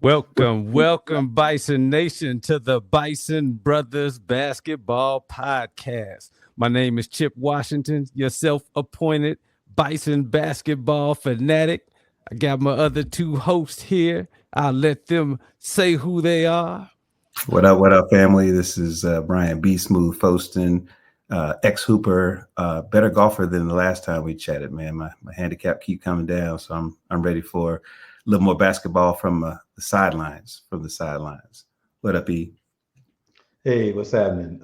Welcome, Bison Nation, to the Bison Brothers Basketball Podcast. My name is Chip Washington, your self-appointed Bison basketball fanatic. I got my other two hosts here. I'll let them say who they are. What up, family? This is Brian B. Smooth Foston, ex-hooper, better golfer than the last time we chatted, man. My handicap keep coming down, so I'm ready for a little more basketball from the sidelines. What up, E? Hey, what's happening?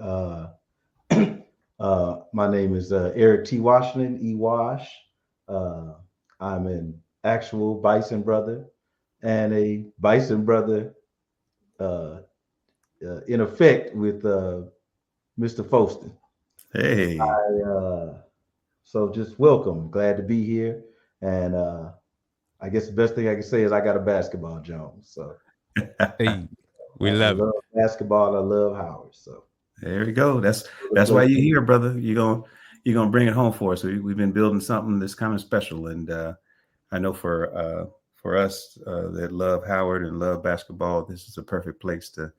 My name is Eric T. Washington, E-Wash. I'm an actual Bison brother and a Bison brother in effect with Mr. Foston. Hey. So just welcome. Glad to be here. And I guess the best thing I can say is I got a basketball Jones. So hey, I love basketball. I love Howard. So there we go. That's why you're here, brother. You're gonna bring it home for us. We've been building something that's kind of special, and I know for us that love Howard and love basketball, this is a perfect place to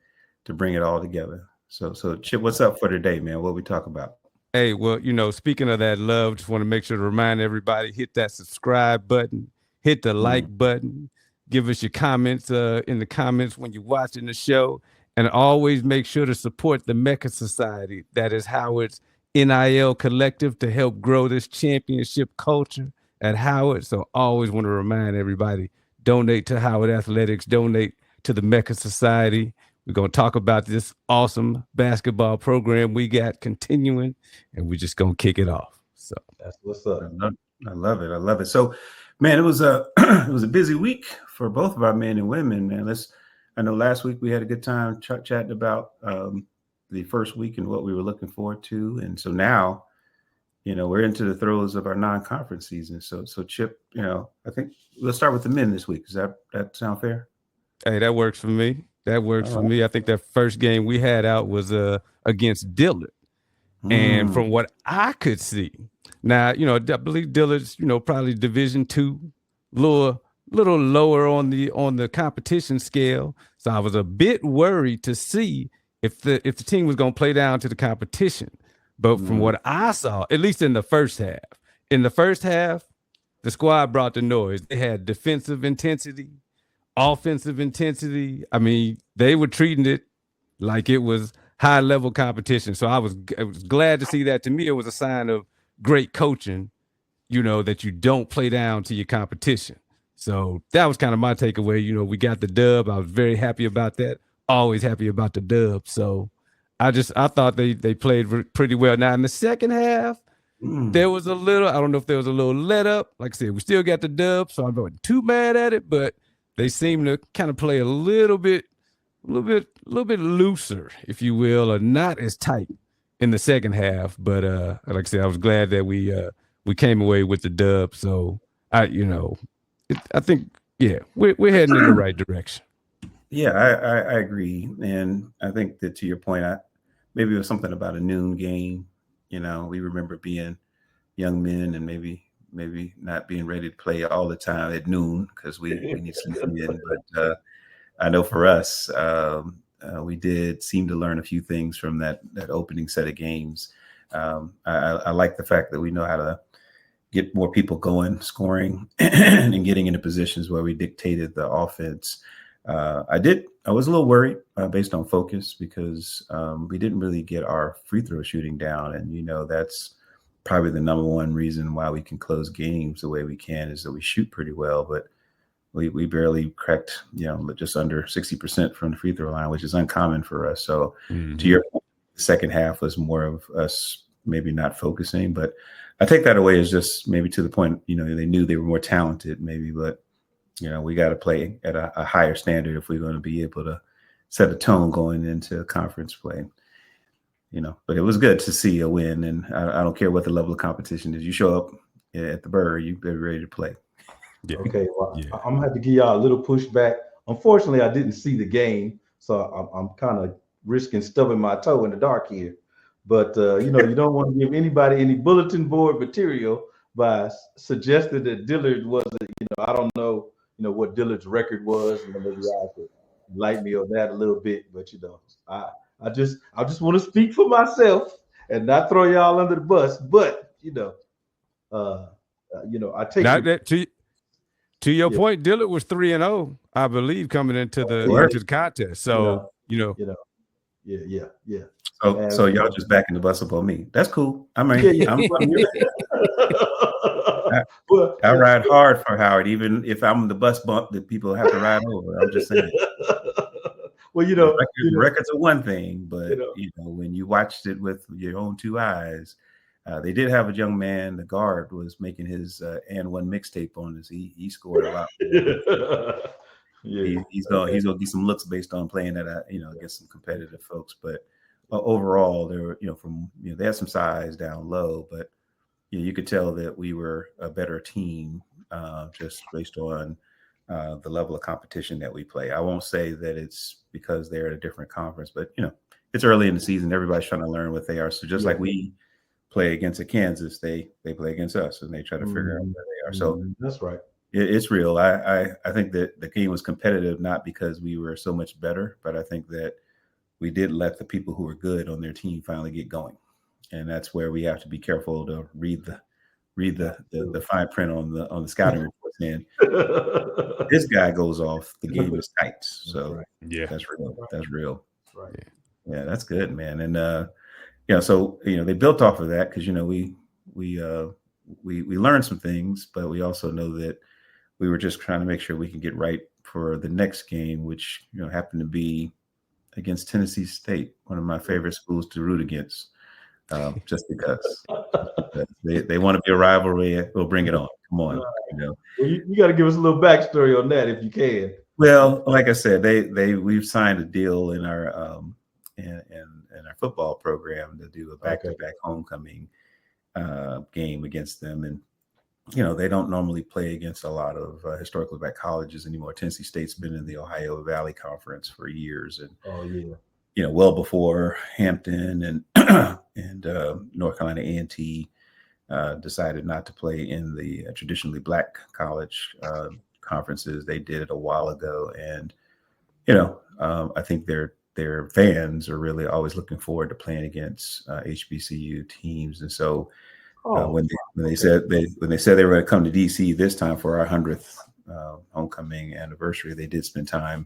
bring it all together. So Chip, what's up for today, man? What we talk about? Hey, well, speaking of that love, just want to make sure to remind everybody, hit that subscribe button, hit the like button, give us your comments in the comments when you're watching the show, and always make sure to support the MEAC Society. That is Howard's NIL collective to help grow this championship culture at Howard. So always want to remind everybody, donate to Howard Athletics, donate to the MEAC Society. We're going to talk about this awesome basketball program we got continuing, and we're just going to kick it off. So that's what's up. I love it. So, man, it was a busy week for both of our men and women, man. I know last week we had a good time chatting about the first week and what we were looking forward to. And so now, we're into the throes of our non-conference season. So Chip, I think let's start with the men this week. Does that sound fair? Hey, that works for me. For me. I think that first game we had out was against Dillard. And from what I could see, now, I believe Dillard's, probably Division II, little lower on the competition scale. So I was a bit worried to see if the team was going to play down to the competition. But from what I saw, at least in the first half, the squad brought the noise. They had defensive intensity, offensive intensity. I mean, they were treating it like it was high level competition. So I was glad to see that. To me, it was a sign of great coaching, that you don't play down to your competition. So that was kind of my takeaway. We got the dub. I was very happy about that. Always happy about the dub. So I thought they played pretty well. Now in the second half, there was I don't know if there was a little let up. Like I said, we still got the dub, so I'm not too mad at it, but they seem to kind of play a little bit looser, if you will, or not as tight in the second half. But like I said, I was glad that we came away with the dub. So I think we're heading in the right direction. Yeah, I agree, and I think that to your point, maybe it was something about a noon game. We remember being young men and maybe not being ready to play all the time at noon because we need to sleep in. But I know for us, we did seem to learn a few things from that opening set of games. I like the fact that we know how to get more people going, scoring, and getting into positions where we dictated the offense. I was a little worried based on focus because we didn't really get our free throw shooting down. And, that's probably the number one reason why we can close games the way we can is that we shoot pretty well. But we barely cracked, just under 60% from the free throw line, which is uncommon for us. So to your point, the second half was more of us maybe not focusing. But I take that away as just maybe to the point, they knew they were more talented maybe, but we got to play at a higher standard if we're going to be able to set a tone going into conference play. But it was good to see a win, and I don't care what the level of competition is. You show up at the Burr, you're ready to play. Yeah. Okay, well, yeah. I'm gonna have to give y'all a little pushback Unfortunately, I didn't see the game, so I'm kind of risking stubbing my toe in the dark here. But you know, you don't want to give anybody any bulletin board material by suggesting that Dillard wasn't. You know, I don't know. You know what Dillard's record was, and maybe I could enlighten me on that a little bit. But you know, I just want to speak for myself and not throw y'all under the bus. But you know, I take Now your that to your point, Dillard was 3-0, I believe, coming into the contest. So you know, yeah. So y'all just backing the bus up on me. That's cool. I mean, I ride hard for Howard, even if I'm the bus bump that people have to ride over. I'm just saying. Well, you know, records are one thing, but you know, when you watched it with your own two eyes, they did have a young man. The guard was making his and one mixtape on this. He scored a lot. He's gonna get some looks based on playing that against some competitive folks. But overall, they were they had some size down low, but you could tell that we were a better team just based on the level of competition that we play. I won't say that it's because they're at a different conference, but it's early in the season. Everybody's trying to learn what they are. So just like we play against a Kansas, they play against us, and they try to figure out where they are. So that's right. It's real. I think that the game was competitive not because we were so much better, but I think that we did let the people who were good on their team finally get going, and that's where we have to be careful to read the fine print on the scouting report. And this guy goes off, the game is tight. So that's real. That's real. Right. Yeah, that's good, man. And so they built off of that because we learned some things, but we also know that we were just trying to make sure we can get right for the next game, which happened to be against Tennessee State, one of my favorite schools to root against, just because they want to be a rivalry. We'll bring it on. Come on, Well, you got to give us a little backstory on that if you can. Well, like I said, we've signed a deal in our in our football program to do a back-to-back homecoming game against them, and they don't normally play against a lot of historically black colleges anymore. Tennessee State's been in the Ohio Valley Conference for years, and well before Hampton and North Carolina A&T decided not to play in the traditionally black college conferences. They did it a while ago, and I think their fans are really always looking forward to playing against HBCU teams, and so. When they said they were going to come to DC this time for our 100th homecoming anniversary, they did spend time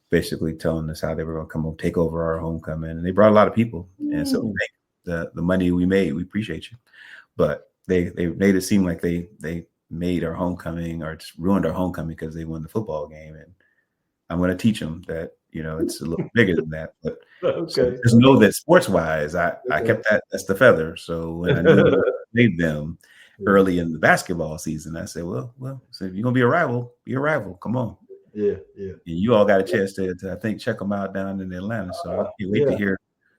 basically telling us how they were going to come and take over our homecoming, and they brought a lot of people. And so the money we made, we appreciate you, but they made it seem like they made our homecoming or just ruined our homecoming because they won the football game. And I'm going to teach them that it's a little bigger than that, but so just know that sports wise, I kept that's the feather. So when I knew I made them early in the basketball season, I said, well, so if you're gonna be a rival, be a rival. Come on. Yeah. And you all got a chance to I think check them out down in Atlanta. So I can't wait to hear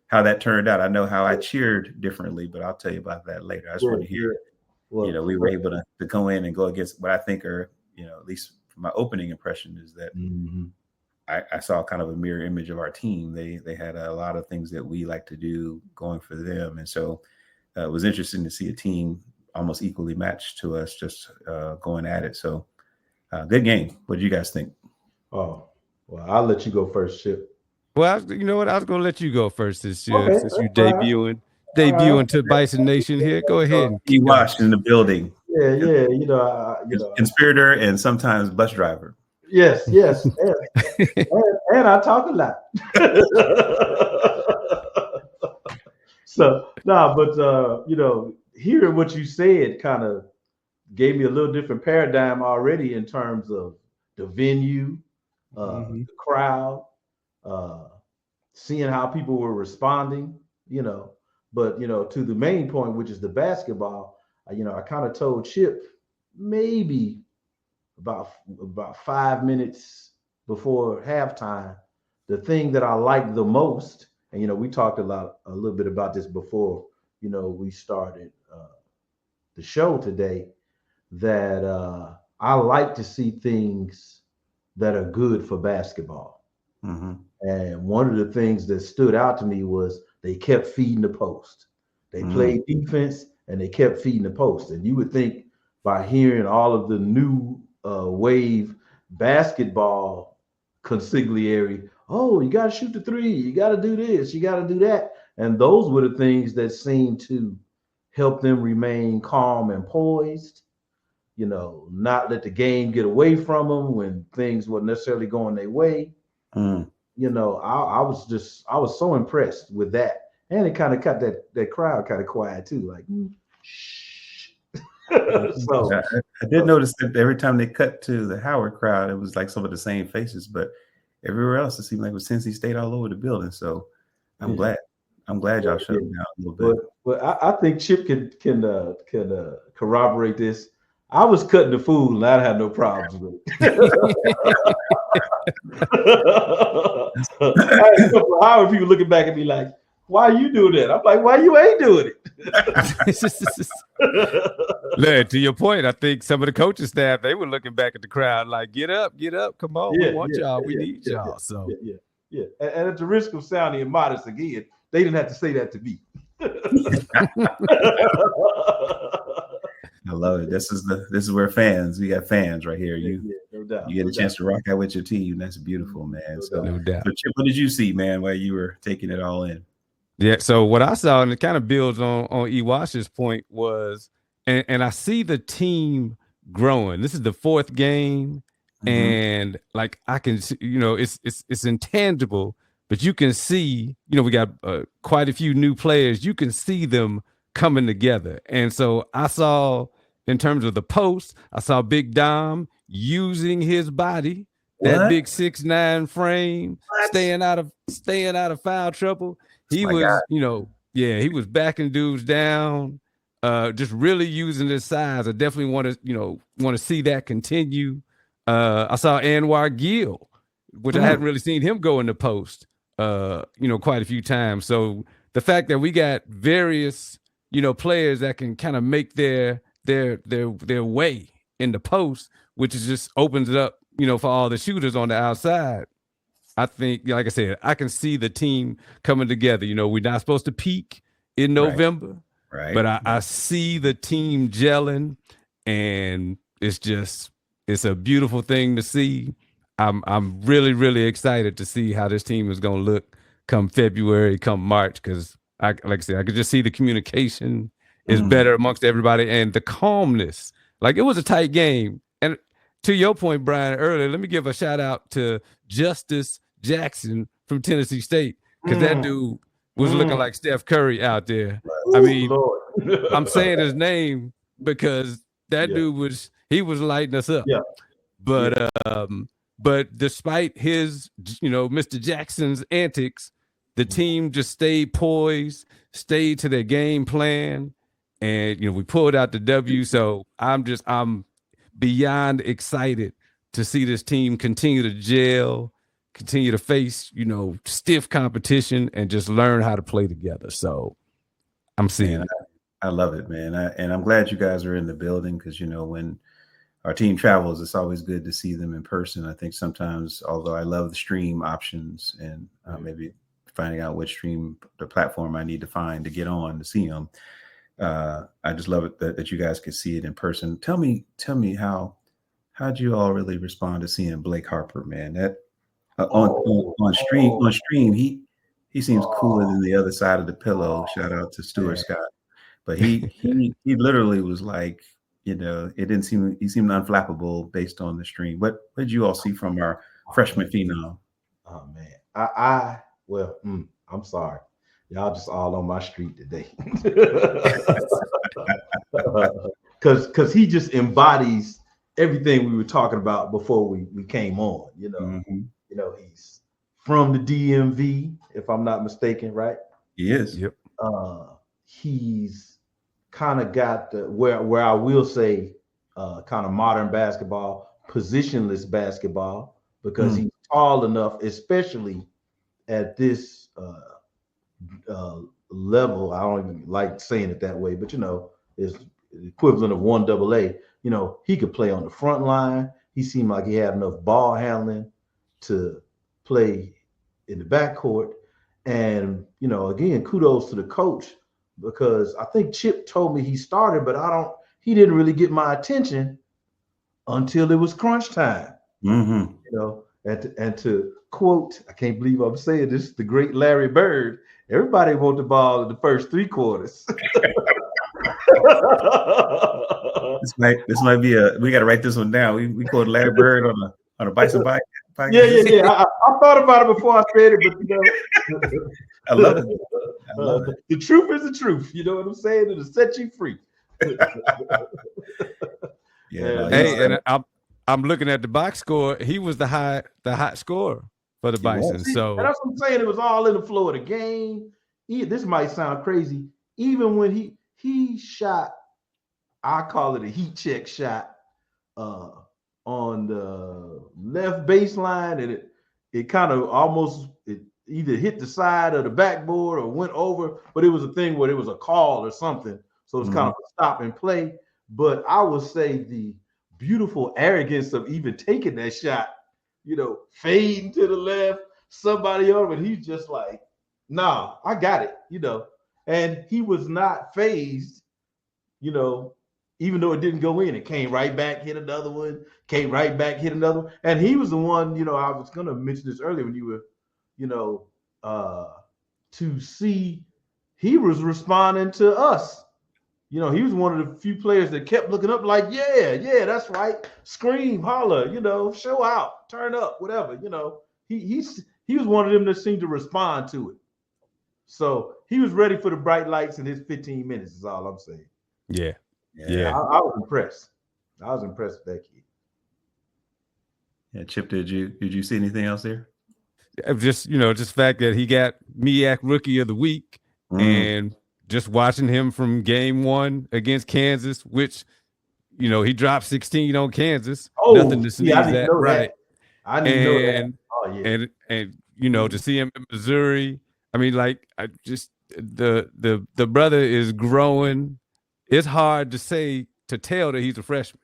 how that turned out. I know how I cheered differently, but I'll tell you about that later. I just want to hear. Well, we were able to go in and go against what I think are at least my opening impression is that. I saw kind of a mirror image of our team. They had a lot of things that we like to do going for them. And so it was interesting to see a team almost equally matched to us just going at it. So good game. What do you guys think? Oh, well, I'll let you go first, Chip. Well, you know what? I was going to let you go first this year since you debuting to Bison Nation here. Go ahead. And keep watching in the building. Yeah. Conspirator and sometimes bus driver. Yes, and I talk a lot. So but hearing what you said kind of gave me a little different paradigm already in terms of the venue, the crowd, seeing how people were responding. But to the main point, which is the basketball. I kind of told Chip maybe about 5 minutes before halftime, the thing that I liked the most, and we talked a little bit about this before we started the show today, that I like to see things that are good for basketball. Mm-hmm. And one of the things that stood out to me was they kept feeding the post. They played defense and they kept feeding the post. And you would think by hearing all of the new wave basketball consigliere, oh, you got to shoot the three, you got to do this, you got to do that. And those were the things that seemed to help them remain calm and poised, not let the game get away from them when things weren't necessarily going their way. I was so impressed with that. And it kind of cut that crowd kind of quiet too, like, shh. So I did notice that every time they cut to the Howard crowd, it was like some of the same faces, but everywhere else it seemed like it was Cincy State all over the building. So I'm glad y'all shut them down a little bit. But I think Chip can corroborate this. I was cutting the food and I had no problems with it. I had a couple of Howard people looking back at me like, why you doing that? I'm like, why you ain't doing it? Larry, to your point, I think some of the coaching staff, they were looking back at the crowd like, get up, come on, we want y'all, we need y'all. So yeah. And at the risk of sounding immodest again, they didn't have to say that to me. I love it. This is where we got fans right here. No doubt. You get a chance to rock out with your team. That's beautiful, man. No doubt. So Chip, what did you see, man, while you were taking it all in? Yeah, so what I saw, and it kind of builds on Ewash's point, was, and I see the team growing. This is the fourth game, and like I can see, it's intangible, but you can see, we got quite a few new players. You can see them coming together. And so I saw, in terms of the post, I saw Big Dom using his body, that big 6'9" frame, staying out of foul trouble. He was, he was backing dudes down, just really using his size. I definitely want to see that continue. I saw Anwar Gill, which I hadn't really seen him go in the post, quite a few times. So the fact that we got various, players that can kind of make their way in the post, which is just opens it up, for all the shooters on the outside. I think, like I said, I can see the team coming together. We're not supposed to peak in November, right? But I see the team gelling, and it's a beautiful thing to see. I'm really, really excited to see how this team is going to look come February, come March, because like I said, I could just see the communication is better amongst everybody, and the calmness. Like, it was a tight game. And to your point, Brian, earlier, let me give a shout out to Justice Jackson from Tennessee State, because that dude was looking like Steph Curry out there. I mean, I'm saying his name because that dude was lighting us up. Yeah. But despite his, Mr. Jackson's antics, the team just stayed poised, stayed to their game plan, and we pulled out the W. So I'm beyond excited to see this team continue to gel, continue to face, stiff competition, and just learn how to play together. So I'm seeing it. I love it, man. And I'm glad you guys are in the building, because, when our team travels, it's always good to see them in person. I think sometimes, although I love the stream options and maybe finding out which the platform I need to find to get on to see them, I just love it that you guys could see it in person. Tell me how'd you all really respond to seeing Blake Harper, man? That on stream, he seems cooler than the other side of the pillow. Shout out to Stuart Scott, but he literally was like, he seemed unflappable based on the stream. What did you all see from our freshman phenom? Oh man, I'm sorry, y'all just all on my street today, because he just embodies everything we were talking about before we came on. He's from the DMV, if I'm not mistaken, right? He is. Yep. He's kind of got where I will say kind of modern basketball, positionless basketball, because he's tall enough, especially at this level. I don't even like saying it that way, but it's the equivalent of 1AA. He could play on the front line. he seemed like he had enough ball handling to play in the backcourt. And, you know, again, kudos to the coach, because I think Chip told me he started, but he didn't really get my attention until it was crunch time. Mm-hmm. You know, and to quote, I can't believe I'm saying this, the great Larry Bird, everybody want the ball in the first 3 quarters. This might be we got to write this one down. We quoted Larry Bird on a Bison bike. Yeah. I thought about it before I said it, but you know, I love it. I love it. The truth is the truth. You know what I'm saying? It'll set you free. Hey, and I'm looking at the box score. He was the hot scorer for the Bison. So and that's what I'm saying. It was all in the flow of the game. This might sound crazy. Even when he shot, I call it a heat check shot on the left baseline, and it kind of almost either hit the side of the backboard or went over, but it was a thing where it was a call or something. So it's kind of a stop and play. But I would say the beautiful arrogance of even taking that shot, you know, fading to the left, somebody over, and he's just like, nah, I got it, you know. And he was not phased, you know, even though it didn't go in. It came right back, hit another one, came right back, hit another one. And he was the one, you know, I was going to mention this earlier when you were, you know, to see he was responding to us. You know, he was one of the few players that kept looking up like, yeah, that's right. Scream, holler, you know, show out, turn up, whatever, you know. He was one of them that seemed to respond to it. So he was ready for the bright lights in his 15 minutes is all I'm saying. Yeah. I was impressed. I was impressed with that kid. Yeah, Chip, did you see anything else there? Just, you know, just the fact that he got MEAC Rookie of the Week, and just watching him from game 1 against Kansas, which, you know, he dropped 16 on Kansas. Oh, nothing to sneeze at, right? I didn't know that. Oh yeah. And you know, to see him in Missouri, I mean, like, I just the brother is growing. It's hard to tell that he's a freshman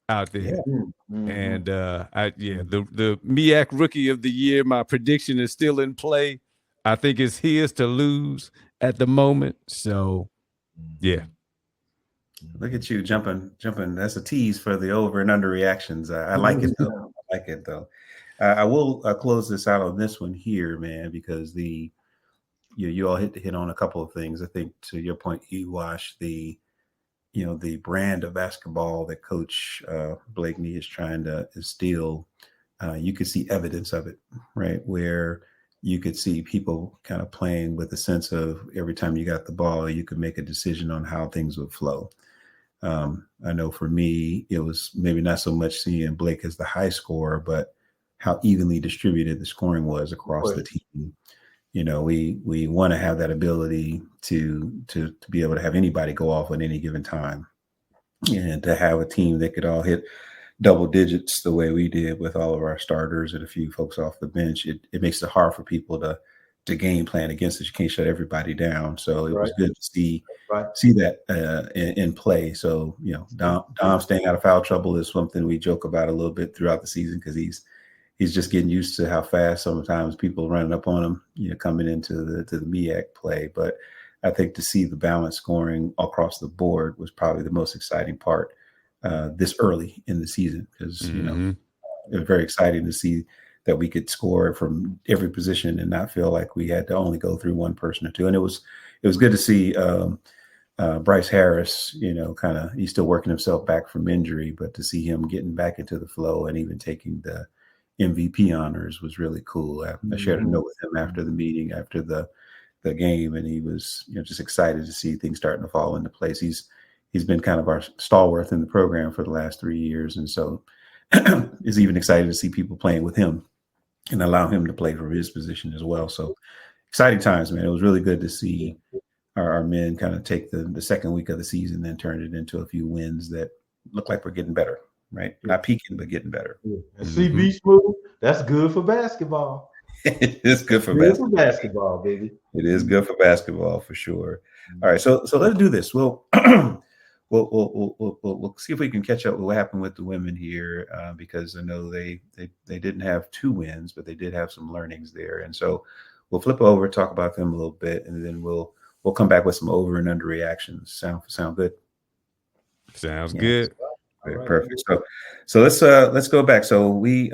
out there. Yeah. And the MEAC Rookie of the Year, my prediction is still in play. I think it's his to lose at the moment. So, yeah. Look at you jumping. That's a tease for the over and under reactions. I like it though. I will close this out on this one here, man, because you all hit on a couple of things. I think to your point, Ewash, the brand of basketball that Coach Blakeney is trying to instill, you could see evidence of it, right? Where you could see people kind of playing with a sense of every time you got the ball, you could make a decision on how things would flow. I know for me, it was maybe not so much seeing Blake as the high scorer, but how evenly distributed the scoring was across the team. You know, we want to have that ability to be able to have anybody go off at any given time, and to have a team that could all hit double digits the way we did with all of our starters and a few folks off the bench. It makes it hard for people to game plan against it. You can't shut everybody down. So it was good to see that in play. So, you know, Dom staying out of foul trouble is something we joke about a little bit throughout the season, because he's just getting used to how fast sometimes people running up on him, you know, coming into the MEAC play. But I think to see the balanced scoring across the board was probably the most exciting part this early in the season, because you know, it was very exciting to see that we could score from every position and not feel like we had to only go through one person or two. And it was good to see Bryce Harris, you know, he's still working himself back from injury, but to see him getting back into the flow and even taking the MVP honors was really cool. I shared a note with him after the meeting, after the game, and he was, you know, just excited to see things starting to fall into place. He's been kind of our stalwart in the program for the last 3 years, and so is even excited to see people playing with him and allow him to play from his position as well. So exciting times, man. It was really good to see our men kind of take the second week of the season and turn it into a few wins that look like we're getting better, right? Not peaking, but getting better. And CB Smooth, that's good for basketball. It's good for basketball, baby. It is good for basketball for sure. All right, so let's do this. We'll we'll see if we can catch up with what happened with the women here, because I know they didn't have 2 wins, but they did have some learnings there, and so we'll flip over, talk about them a little bit, and then we'll come back with some over and under reactions. Sound good? Sounds Yeah. good. Right, perfect. So let's go back. So we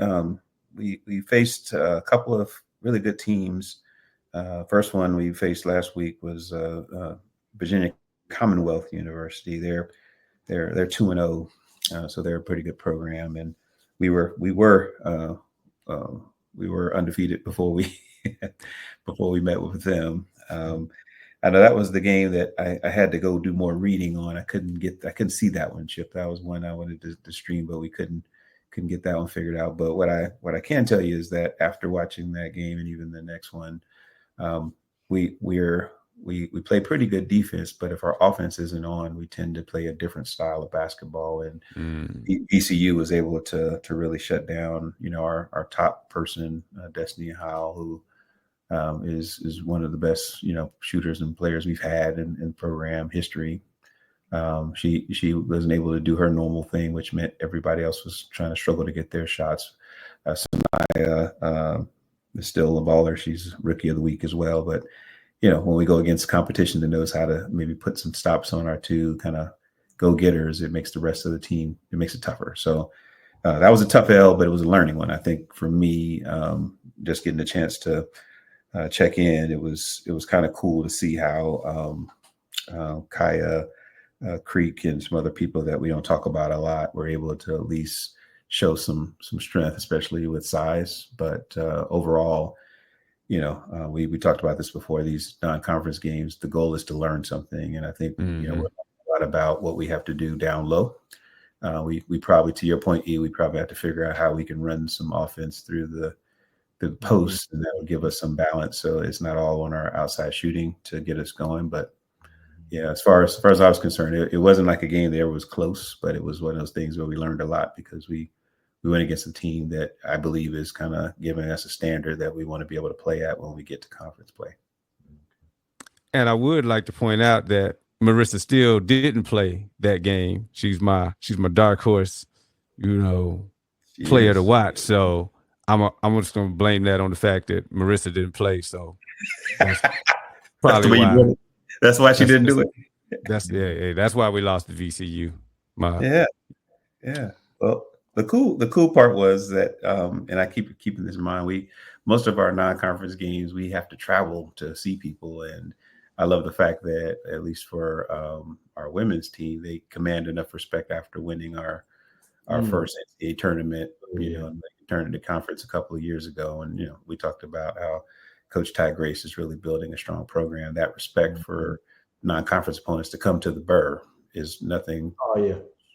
faced a couple of really good teams. First one we faced last week was Virginia Commonwealth University. They're 2-0, so they're a pretty good program, and we were undefeated before we met with them. I know that was the game that I had to go do more reading on. I couldn't see that one, Chip. That was one I wanted to stream, but we couldn't get that one figured out. But what I can tell you is that after watching that game and even the next one, we play pretty good defense, but if our offense isn't on, we tend to play a different style of basketball. And VCU was able to really shut down, our top person, Destiny Howell, who is one of the best, shooters and players we've had in program history. She wasn't able to do her normal thing, which meant everybody else was trying to struggle to get their shots. Sanaya is still a baller. She's rookie of the week as well. But, when we go against competition that knows how to maybe put some stops on our 2 kind of go-getters, it makes the rest of the team, it makes it tougher. So that was a tough L, but it was a learning one. I think for me, just getting a chance to check in, it was kind of cool to see how Kaya Creek and some other people that we don't talk about a lot were able to at least show some strength, especially with size. But overall, we talked about this before, these non-conference games, the goal is to learn something. And I think, we're talking a lot about what we have to do down low. We probably, to your point, E, we probably have to figure out how we can run some offense through the post, and that would give us some balance. So it's not all on our outside shooting to get us going. But yeah, as far as I was concerned, it wasn't like a game that was close, but it was one of those things where we learned a lot because we went against a team that I believe is kind of giving us a standard that we want to be able to play at when we get to conference play. And I would like to point out that Marissa Steele didn't play that game. She's my dark horse, player to watch. So I'm just going to blame that on the fact that Marissa didn't play. So that's probably why. That's why she didn't do it. That's why we lost the VCU. Yeah. Well, the cool part was that, and I keep keeping this in mind, most of our non-conference games, we have to travel to see people. And I love the fact that, at least for our women's team, they command enough respect after winning our first NCAA tournament, and they turned into conference a couple of years ago. And, we talked about how Coach Ty Grace is really building a strong program. That respect for non-conference opponents to come to the Burr is nothing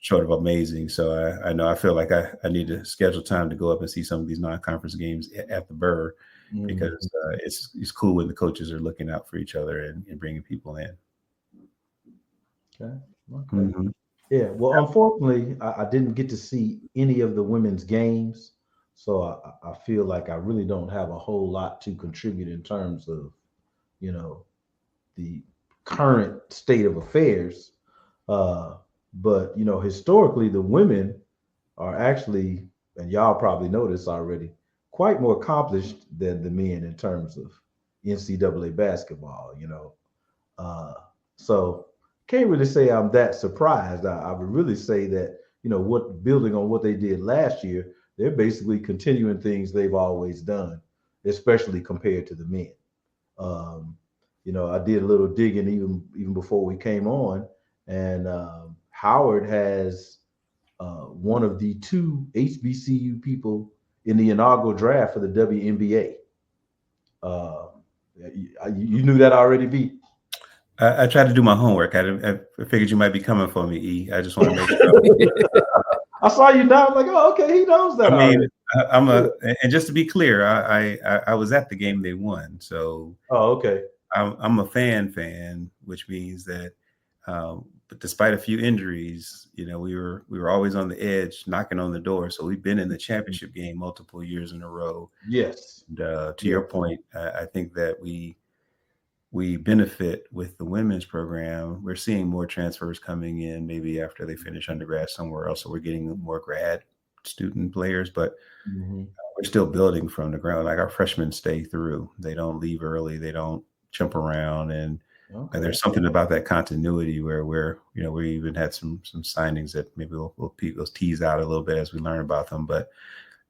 short of amazing. So I feel like I need to schedule time to go up and see some of these non-conference games at the Burr, because it's cool when the coaches are looking out for each other and bringing people in. Okay. Yeah. Well, unfortunately, I didn't get to see any of the women's games, so I feel like I really don't have a whole lot to contribute in terms of, the current state of affairs. But historically, the women are actually, and y'all probably know this already, quite more accomplished than the men in terms of NCAA basketball. So can't really say I'm that surprised. I would really say that building on what they did last year, they're basically continuing things they've always done, especially compared to the men. I did a little digging even before we came on, and Howard has one of the 2 HBCU people in the inaugural draft for the WNBA. You knew that already, B? I tried to do my homework. I figured you might be coming for me, E. I just want to make sure. I saw you now. I'm like, oh, okay, he knows that. I mean, and just to be clear, I was at the game they won. So, okay. I'm a fan, which means that, but despite a few injuries, we were always on the edge, knocking on the door. So we've been in the championship game multiple years in a row. Yes. And, to your point, I think that we we benefit with the women's program. We're seeing more transfers coming in, maybe after they finish undergrad somewhere else. So we're getting more grad student players, but we're still building from the ground. Like our freshmen stay through. They don't leave early. They don't jump around. And there's something about that continuity where we even had some signings that maybe we'll tease out a little bit as we learn about them. But,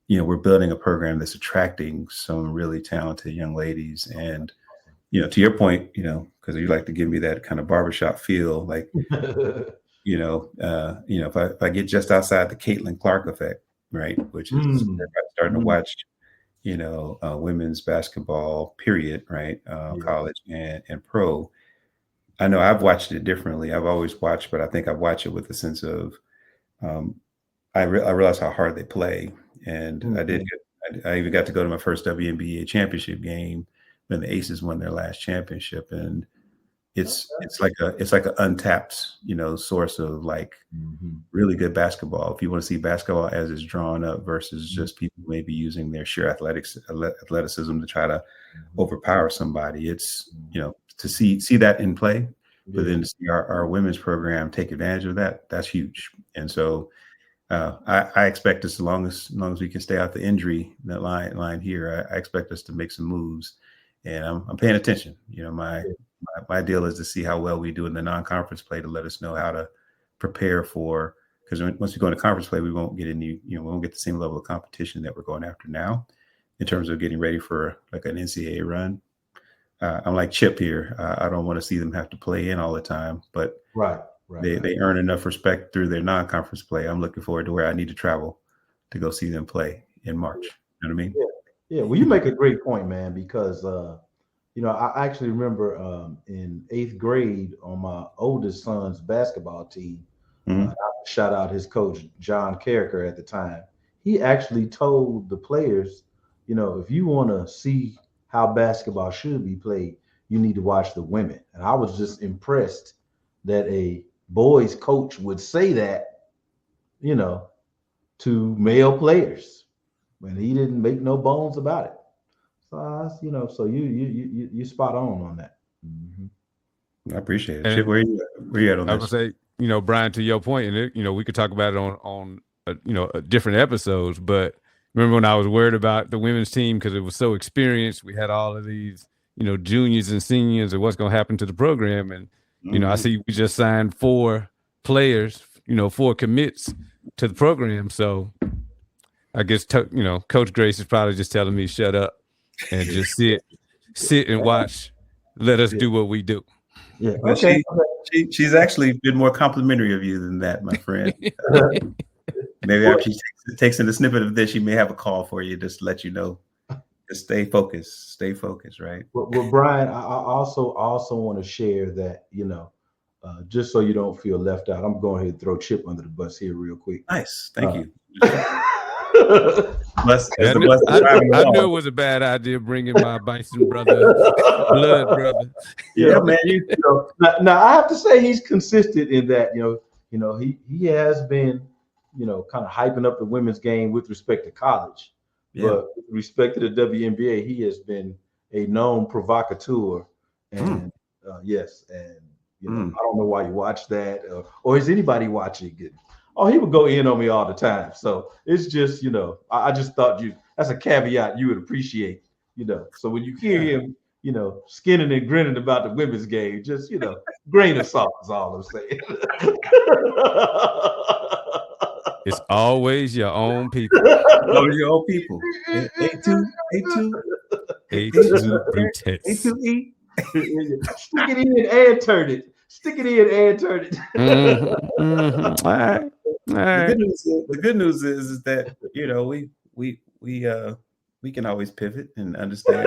we're building a program that's attracting some really talented young ladies. And, to your point, because you like to give me that kind of barbershop feel, like, if I get just outside the Caitlin Clark effect, right, which is starting to watch, women's basketball, period, right, college and pro. I know I've watched it differently. I've always watched, but I think I've watched it with a sense of, I realized how hard they play, and I even got to go to my first WNBA championship game when the Aces won their last championship, and it's like an untapped, source of like really good basketball. If you want to see basketball as it's drawn up versus just people maybe using their sheer athleticism to try to overpower somebody, it's to see that in play, but then to see our women's program take advantage of that, that's huge. And so I expect us, as long as we can stay out the injury that line here, I expect us to make some moves, and I'm paying attention. My deal is to see how well we do in the non-conference play to let us know how to prepare for, because once we go into conference play, we won't get we won't get the same level of competition that we're going after now in terms of getting ready for like an NCAA run. I'm like Chip here. I don't want to see them have to play in all the time, but they earn enough respect through their non-conference play. I'm looking forward to where I need to travel to go see them play in March. You know what I mean? Yeah. Well, you make a great point, man, because I actually remember in 8th grade on my oldest son's basketball team, I shout out his coach, John Carricker at the time. He actually told the players, if you want to see how basketball should be played, you need to watch the women. And I was just impressed that a boys coach would say that, to male players, when he didn't make no bones about it. So, so you spot on that. I appreciate it. Chip, where you at on this? I would say, Brian, to your point, and we could talk about it on different episodes, but remember when I was worried about the women's team because it was so experienced, we had all of these, juniors and seniors, and what's going to happen to the program. And, I see we just signed 4 players, 4 commits to the program. So I guess, Coach Grace is probably just telling me, shut up and just sit and watch. Let us do what we do. Yeah. But she's actually been more complimentary of you than that, my friend. Maybe after she takes in a snippet of this, she may have a call for you just to let you know. Just stay focused, right? Well, Brian, I also want to share that, just so you don't feel left out, I'm going ahead and throw Chip under the bus here real quick. Nice. Thank you. I knew it was a bad idea bringing my Bison brother, blood brother. Yeah, man. Now I have to say he's consistent in that. He has been, kind of hyping up the women's game with respect to college, but with respect to the WNBA, he has been a known provocateur. And yes, and I don't know why you watch that, or is anybody watching it? Oh, he would go in on me all the time. So it's just, I just thought that's a caveat you would appreciate, So when you hear him, skinning and grinning about the women's game, just, grain of salt is all I'm saying. It's always your own people. Always your own people. A2, A2E. Stick it in and turn it. All right. The good news is that we can always pivot and understand.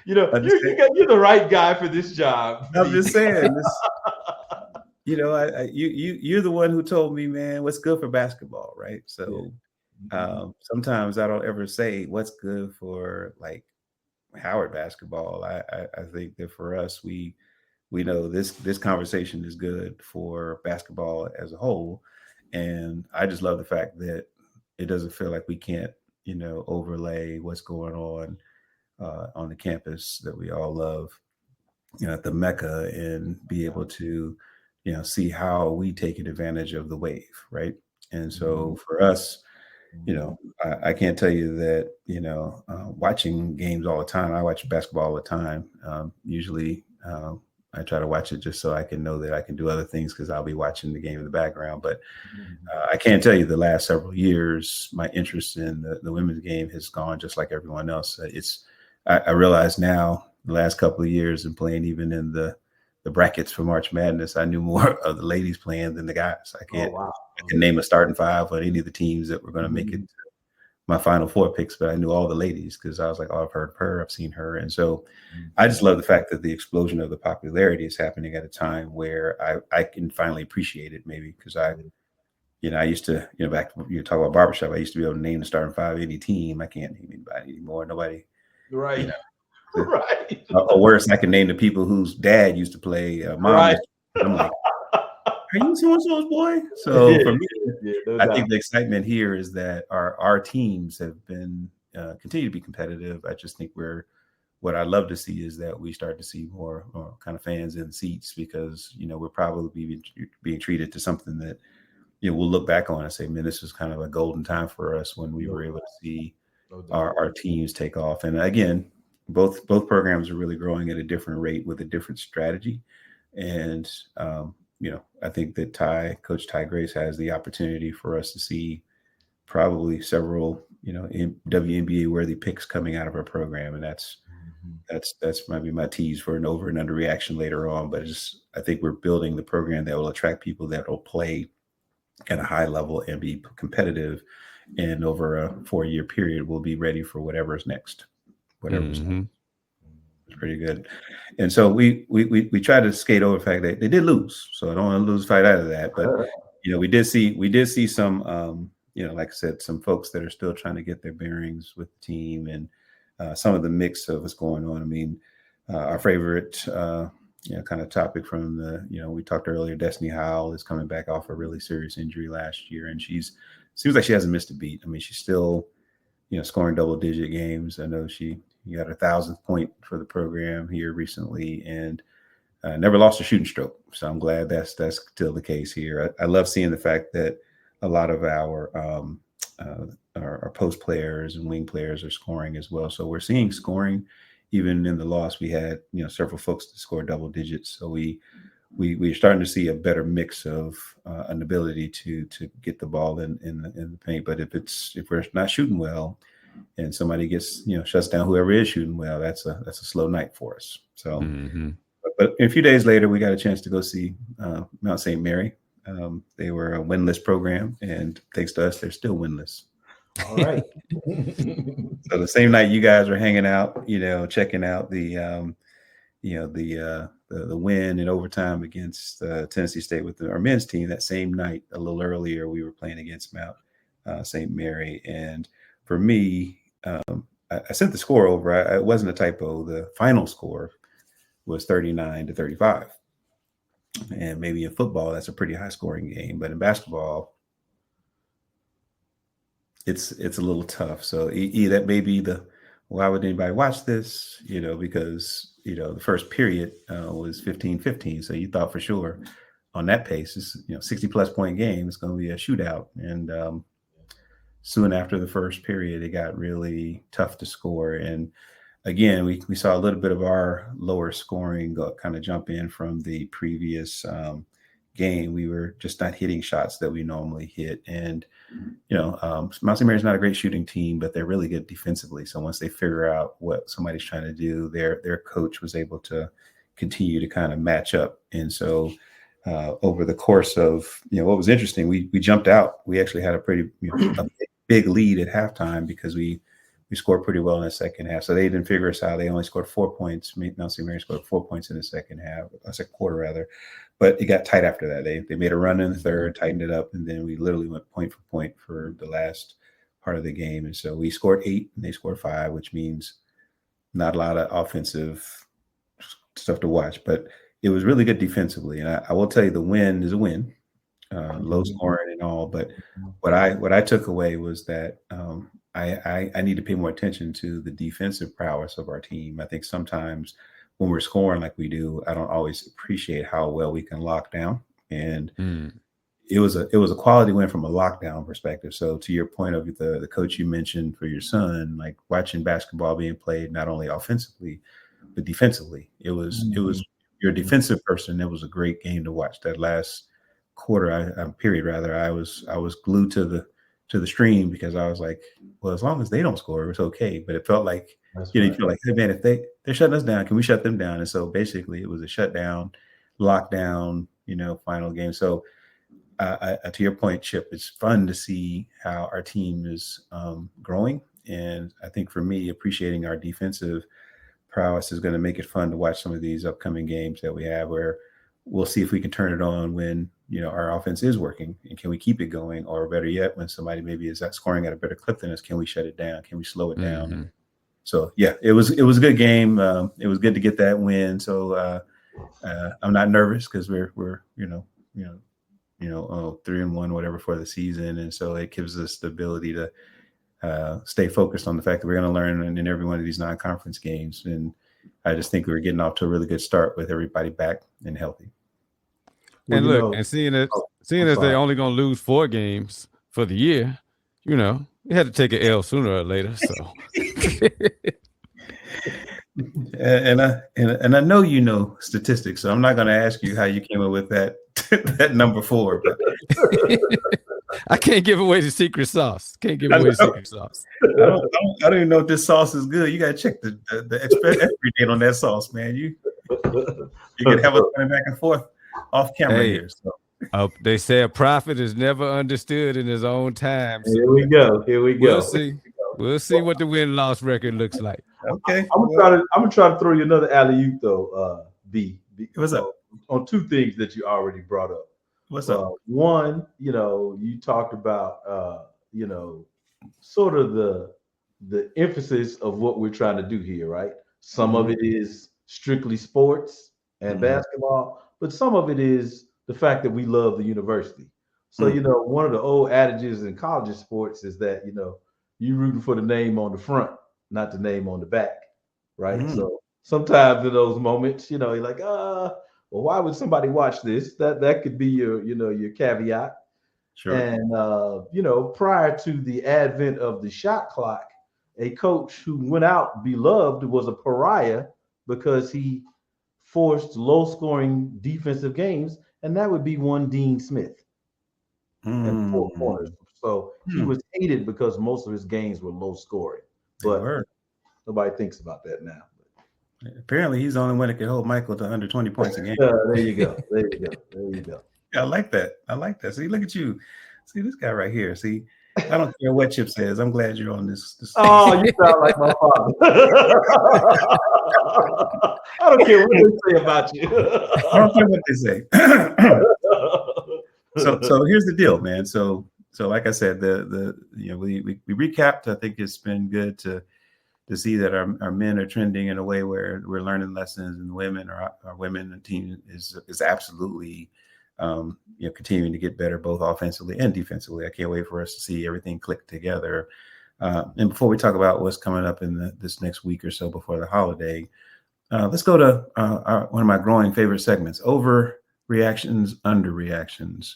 You're the right guy for this job. I'm just saying this. You're the one who told me, man, what's good for basketball, right? So sometimes I don't ever say what's good for like Howard basketball. I think that for us, we know this conversation is good for basketball as a whole, and I just love the fact that it doesn't feel like we can't overlay what's going on on the campus that we all love, at the Mecca, and be able to, see how we taking advantage of the wave, right? And so for us, I can't tell you that, watching games all the time. I watch basketball all the time. Usually, I try to watch it just so I can know that I can do other things because I'll be watching the game in the background. But I can't tell you the last several years, my interest in the women's game has gone just like everyone else. I realize now the last couple of years and playing even in the brackets for March Madness, I knew more of the ladies playing than the guys. I can name a starting five on any of the teams that were going to make it to my Final Four picks, but I knew all the ladies because I was like, oh, I've heard of her, I've seen her. And so I just love the fact that the explosion of the popularity is happening at a time where I can finally appreciate it, maybe because I used to, back you talk about barbershop, I used to be able to name the starting five of any team. I can't name anybody anymore. Nobody. Right. Right. Or worse, I can name the people whose dad used to play. Mom. I'm like, are you so-and-so's boy? So for me, I think the excitement here is that our teams have been continue to be competitive. I just think what I love to see is that we start to see more kind of fans in seats because, we're probably being treated to something that, we'll look back on and say, man, this was kind of a golden time for us when we were able to see our teams take off. And again, both programs are really growing at a different rate with a different strategy. And, I think that Coach Ty Grace has the opportunity for us to see probably several, WNBA worthy picks coming out of our program. And that's maybe my tease for an over and underreaction later on. But I think we're building the program that will attract people that will play at a high level and be competitive. And over a 4-year period, we'll be ready for whatever's next. Whatever's next. It's pretty good. And so we tried to skate over the fact that they did lose. So I don't want to lose fight out of that. But we did see some like I said, some folks that are still trying to get their bearings with the team and some of the mix of what's going on. I mean, our favorite kind of topic from we talked earlier, Destiny Howell is coming back off a really serious injury last year, and seems like she hasn't missed a beat. I mean, she's still scoring double-digit games. I know she got her 1,000th point for the program here recently, and never lost a shooting stroke. So I'm glad that's still the case here. I love seeing the fact that a lot of our post players and wing players are scoring as well. So we're seeing scoring. Even in the loss, we had several folks to score double digits. So we're starting to see a better mix of an ability to get the ball in the paint. But if we're not shooting well, and somebody gets shuts down whoever is shooting well, that's a slow night for us. So, but a few days later, we got a chance to go see Mount St. Mary. They were a winless program, and thanks to us, they're still winless. All right. So the same night you guys were hanging out, checking out the win in overtime against Tennessee State with our men's team. That same night, a little earlier, we were playing against Mount St. Mary. And for me, I sent the score over. It wasn't a typo. The final score was 39-35. And maybe in football, that's a pretty high scoring game. But in basketball, it's a little tough. So that may be why would anybody watch this? Because the first period was 15-15. So you thought for sure on that pace, it's 60 plus point game. It's going to be a shootout. And soon after the first period, it got really tough to score. And again, we saw a little bit of our lower scoring kind of jump in from the previous game. We were just not hitting shots that we normally hit. And, Mount St. Mary's not a great shooting team, but they're really good defensively. So once they figure out what somebody's trying to do, their coach was able to continue to kind of match up. And so over the course of, what was interesting, we jumped out. We actually had a pretty a big lead at halftime because we scored pretty well in the second half. So they didn't figure us out. They only scored 4 points. Mount St. Mary scored 4 points in the second quarter rather. But it got tight after that. They made a run in the third, tightened it up, and then we literally went point for point for the last part of the game. And so we scored 8 and they scored 5, which means not a lot of offensive stuff to watch. But it was really good defensively. And I will tell you, the win is a win, low scoring and all. But what I took away was that I need to pay more attention to the defensive prowess of our team. I think sometimes when we're scoring like we do, I don't always appreciate how well we can lock down. And it was a quality win from a lockdown perspective. So to your point of the coach you mentioned for your son, like watching basketball being played not only offensively but defensively, it was you're a defensive person. It was a great game to watch. That last quarter, period rather, I was glued to the stream because I was like, well, as long as they don't score, it's okay. But it felt like you feel like, hey man, if they're shutting us down, can we shut them down? And so basically, it was a shutdown, lockdown, final game. So to your point, Chip, it's fun to see how our team is growing, and I think for me, appreciating our defensive prowess is going to make it fun to watch some of these upcoming games that we have, where we'll see if we can turn it on when our offense is working, and can we keep it going, or better yet, when somebody maybe is scoring at a better clip than us, can we shut it down? Can we slow it down? Mm-hmm. So yeah, it was a good game. It was good to get that win. So I'm not nervous because we're 3-1, whatever, for the season, and so it gives us the ability to stay focused on the fact that we're going to learn in every one of these non-conference games. And I just think we're getting off to a really good start with everybody back and healthy. And look, and seeing as they're only going to lose 4 games for the year, you had to take an L sooner or later. So, and I know statistics, so I'm not going to ask you how you came up with that number 4. But I can't give away the secret sauce. I don't even know if this sauce is good. You got to check the expiry date on that sauce, man. You can have us going back and forth off camera here. So. They say a prophet is never understood in his own time. So here we go. We'll see what the win-loss record looks like. Okay. I'm gonna try to throw you another alley-oop though, B. What's up? On 2 things that you already brought up. What's up? One, you talked about sort of the emphasis of what we're trying to do here, right? Some of it is strictly sports and basketball, but some of it is the fact that we love the university. So, one of the old adages in college sports is that, you rooting for the name on the front, not the name on the back, right? So sometimes in those moments, you're like, well, why would somebody watch this? That could be your caveat. Sure. And, prior to the advent of the shot clock, a coach who went out beloved was a pariah because he forced low-scoring defensive games, and that would be one Dean Smith and 4 corners. So he was hated because most of his games were low-scoring. But nobody thinks about that now. Apparently, he's the only one that can hold Michael to under 20 points a game. There you go. Yeah, I like that. See, look at you. See this guy right here. See, I don't care what Chip says. I'm glad you're on this. Oh, you sound like my father. I don't care what they say about you. I don't care what they say. So here's the deal, man. So like I said, we recapped. I think it's been good to see that our men are trending in a way where we're learning lessons, and our women team is absolutely continuing to get better both offensively and defensively. I can't wait for us to see everything click together. And before we talk about what's coming up in this next week or so before the holiday, let's go to one of my growing favorite segments: overreactions, underreactions.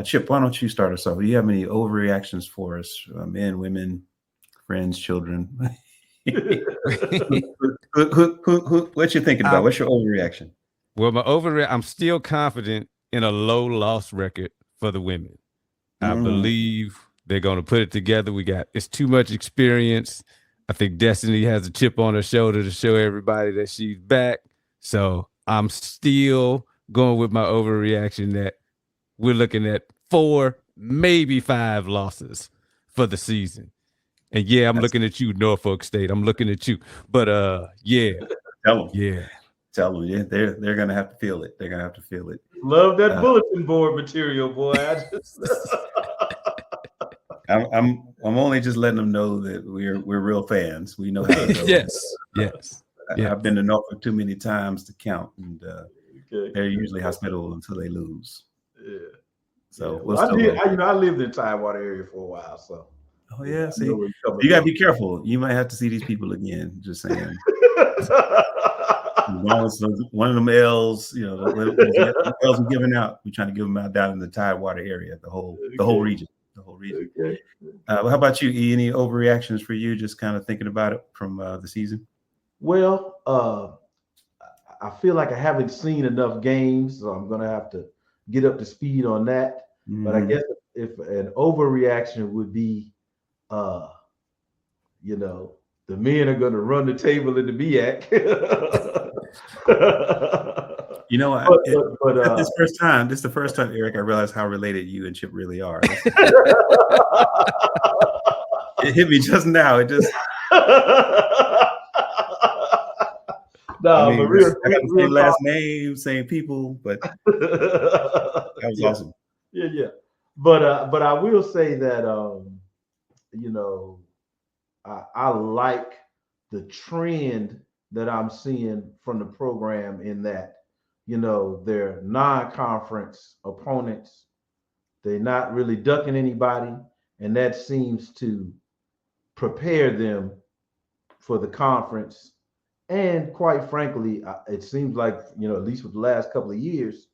Chip, why don't you start us off? Do you have any overreactions for us, men, women, friends, children? What you thinking about? What's your overreaction? Well, I'm still confident in a low loss record for the women. I believe they're going to put it together. It's too much experience. I think Destiny has a chip on her shoulder to show everybody that she's back. So I'm still going with my overreaction that we're looking at 4, maybe 5 losses for the season. And yeah, I'm looking at you, Norfolk State. I'm looking at you. But yeah. Tell them. Yeah. Tell them. Yeah, they're gonna have to feel it. They're gonna have to feel it. Love that bulletin board material, boy. I'm only just letting them know that we're real fans. We know how to go. Yes. I've been to Norfolk too many times to count, and they're usually hospitable until they lose. Yeah. So I lived in Tidewater area for a while, so Oh yeah, see, you gotta be careful. You might have to see these people again. Just saying. One of them L's, you know, the L's we're giving out. We're trying to give them out down in the Tidewater area, the whole region. Okay. How about you, E? Any overreactions for you? Just kind of thinking about it from the season. Well, I feel like I haven't seen enough games, so I'm gonna have to get up to speed on that. But I guess if an overreaction would be, you know, the men are gonna run the table in the MEAC. You know, this is the first time, Eric, I realized how related you and Chip really are. It hit me just now. It just. No, I mean, but real, I got the same last name, same people, but that was awesome. Yeah. But I will say that you know, I like the trend that I'm seeing from the program in that, you know, they're non-conference opponents. They're not really ducking anybody, and that seems to prepare them for the conference. And quite frankly, it seems like, you know, at least with the last couple of years,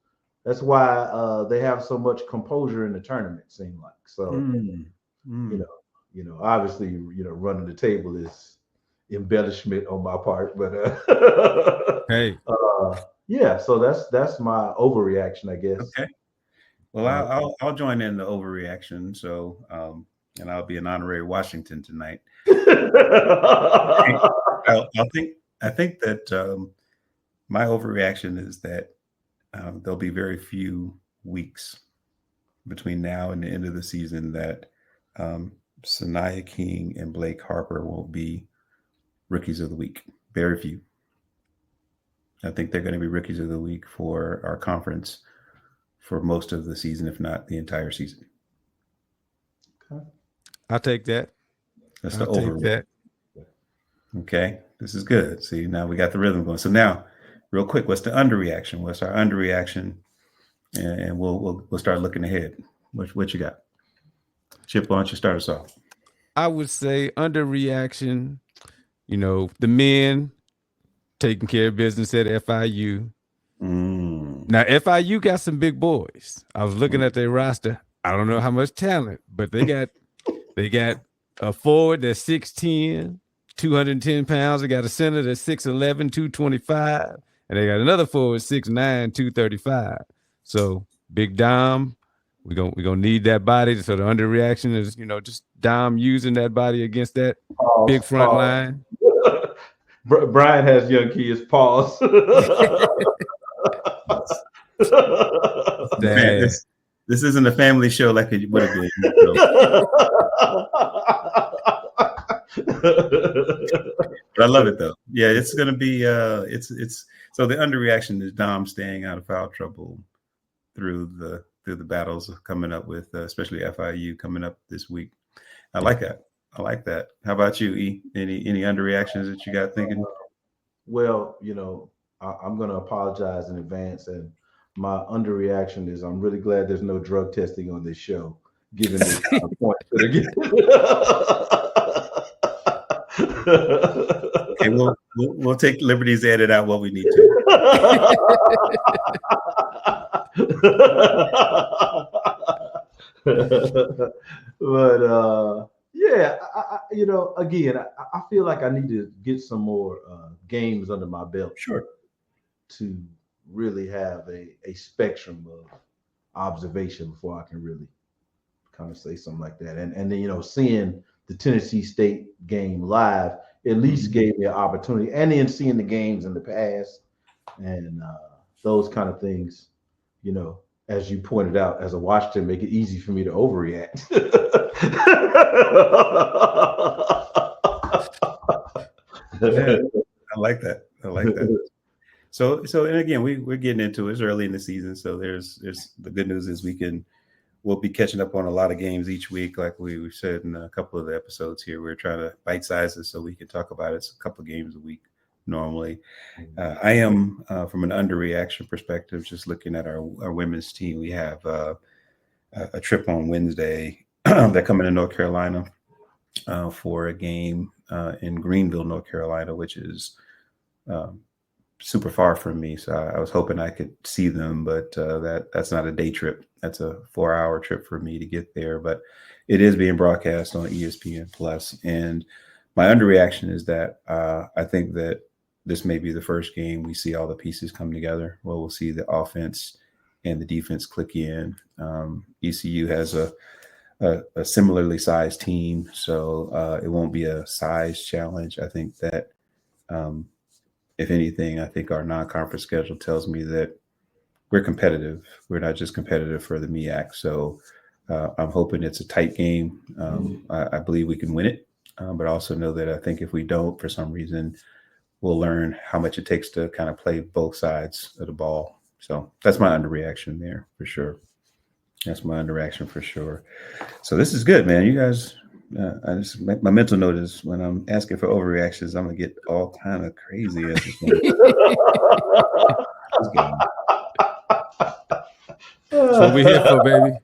that's why they have so much composure in the tournament. Seem like so. You know, obviously, you know, running the table is embellishment on my part, but hey, yeah. So that's my overreaction, I guess. Okay. Well, I'll join in the overreaction. So, and I'll be an honorary Washington tonight. I think that my overreaction is that there'll be very few weeks between now and the end of the season that Sanaya King and Blake Harper won't be rookies of the week. Very few. I think they're going to be rookies of the week for our conference for most of the season, if not the entire season. Okay. I'll take that. That's the over. Okay, this is good. See, now we got the rhythm going. So now, real quick, what's the underreaction? What's our underreaction? And we'll start looking ahead. What you got? Chip, why don't you start us off? I would say underreaction. You know, the men taking care of business at FIU. Now, FIU got some big boys. I was looking at their roster. I don't know how much talent, but they got a forward that's 6'10", 210 pounds. They got a center that's 6'11", 225, and they got another forward 6'9", 235. So Big Dom, we're gonna need that body. So the underreaction is, you know, just Dom using that body against that big front line. Brian has young kids. Pause. Man, this isn't a family show like it would have been. But I love it though. Yeah, it's gonna be it's so the underreaction is Dom staying out of foul trouble through the battles coming up with especially FIU coming up this week. I like that. How about you, E? Any underreactions that you got thinking? Well, you know, I'm going to apologize in advance, and my underreaction is I'm really glad there's no drug testing on this show, given the points that are given. Okay, we'll take liberties to edit out what we need to. But yeah, you know, again, I feel like I need to get some more games under my belt. Sure. To really have a spectrum of observation before I can really kind of say something like that. And then, you know, seeing the Tennessee State game live at least gave me an opportunity, and then seeing the games in the past and those kind of things, you know, as you pointed out, as a Washington, make it easy for me to overreact. Yeah, I like that. So and again, we're getting into it. It's early in the season, so there's the good news is we'll be catching up on a lot of games each week, like we said in a couple of the episodes here. We're trying to bite sizes so we can talk about it. It's a couple of games a week normally. I am from an underreaction perspective, just looking at our women's team. We have a trip on Wednesday. They're coming to North Carolina. for a game in Greenville, North Carolina, which is super far from me. So I was hoping I could see them, but that's not a day trip. That's a 4-hour trip for me to get there. But it is being broadcast on ESPN Plus. And my underreaction is that I think that this may be the first game we see all the pieces come together. Well, we'll see the offense and the defense click in. ECU has a similarly sized team, so it won't be a size challenge. I think that if anything, I think our non-conference schedule tells me that we're competitive. We're not just competitive for the MEAC. So I'm hoping it's a tight game. I believe we can win it, but I also know that I think if we don't, for some reason, we'll learn how much it takes to kind of play both sides of the ball. So that's my underreaction there for sure. That's my underreaction for sure. So this is good, man. You guys, my mental note is when I'm asking for overreactions, I'm gonna get all kind of crazy. That's what we here for, baby.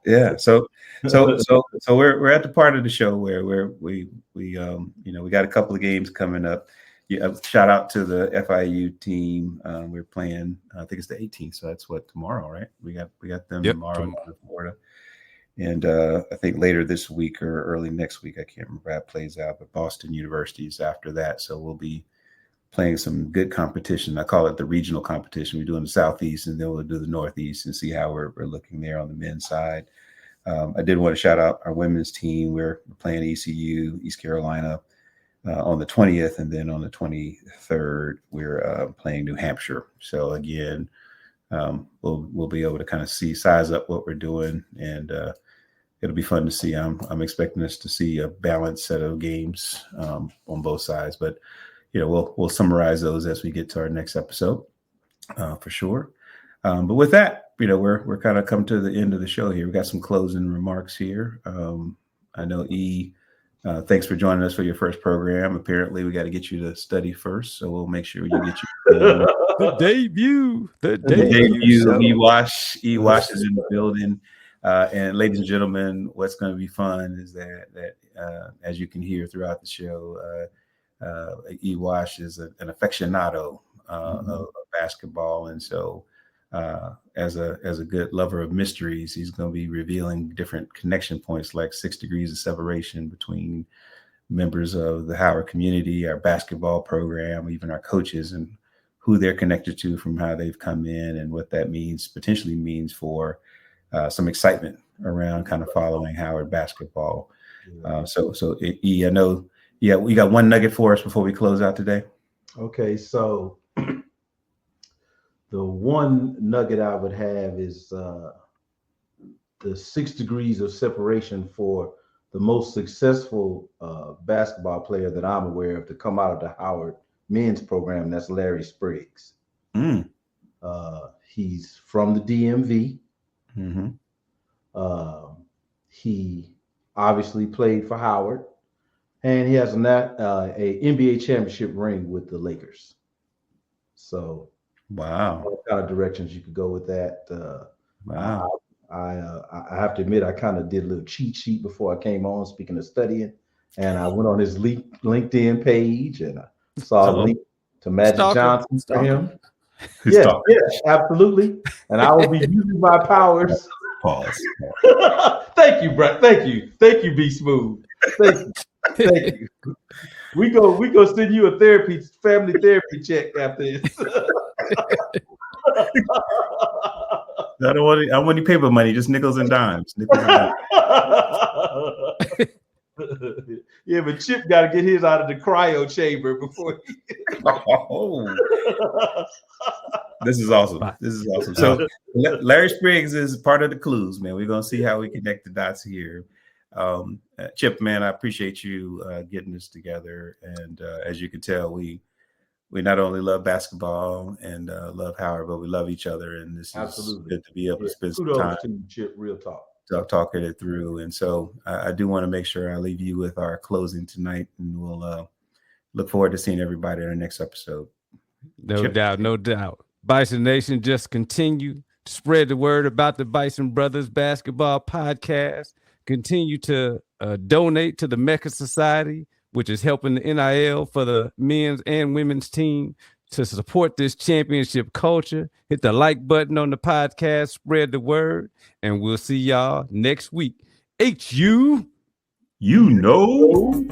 Yeah. So we're at the part of the show where we got a couple of games coming up. Yeah, shout out to the FIU team. We're playing. I think it's the 18th, so that's what tomorrow, right? We got them tomorrow in Florida, and I think later this week or early next week, I can't remember how it plays out. But Boston University is after that, so we'll be playing some good competition. I call it the regional competition. We do in the Southeast, and then we'll do the Northeast and see how we're looking there on the men's side. I did want to shout out our women's team. We're playing ECU, East Carolina. On the 20th, and then on the 23rd, we're playing New Hampshire. So again, we'll be able to kind of size up what we're doing, and it'll be fun to see. I'm expecting us to see a balanced set of games on both sides, but we'll summarize those as we get to our next episode for sure. But with that, we're kind of come to the end of the show here. We got some closing remarks here. I know thanks for joining us for your first program. Apparently, we got to get you to study first, so we'll make sure you get the debut. The debut. E-Wash is in the building, and ladies and gentlemen, what's going to be fun is that as you can hear throughout the show, E-Wash is an aficionado of basketball, and so as a good lover of mysteries, he's going to be revealing different connection points, like 6 degrees of separation between members of the Howard community, our basketball program, even our coaches, and who they're connected to from how they've come in and what that potentially means for some excitement around kind of following Howard basketball. So E, I know, we got one nugget for us before we close out today. Okay, so the one nugget I would have is the 6 degrees of separation for the most successful basketball player that I'm aware of to come out of the Howard men's program. And that's Larry Spriggs. He's from the DMV. He obviously played for Howard, and he has a NBA championship ring with the Lakers. So, wow, what kind of directions you could go with that? Wow. I have to admit, I kind of did a little cheat sheet before I came on, speaking of studying, and I went on his LinkedIn page and I saw a link to Magic Johnson for him. Yeah, absolutely. And I will be using my powers. Pause. Thank you, Brett. Thank you, B Smooth. Thank you. We go send you a family therapy check after this. I don't want any paper money, just nickels and dimes. Yeah, but Chip got to get his out of the cryo chamber before he... This is awesome. So Larry Spriggs is part of the clues, man. We're going to see how we connect the dots here. Chip, man, I appreciate you getting this together. And as you can tell, we not only love basketball and love Howard, but we love each other. And this is good to be able to spend some time. To you, Chip, real talk. Talking it through. And so I do want to make sure I leave you with our closing tonight, and we'll look forward to seeing everybody in our next episode. No doubt. Bison Nation, just continue to spread the word about the Bison Brothers Basketball Podcast. continue to donate to the MECA Society, which is helping the NIL for the men's and women's team to support this championship culture. Hit the like button on the podcast, spread the word, and we'll see y'all next week. HU, you know.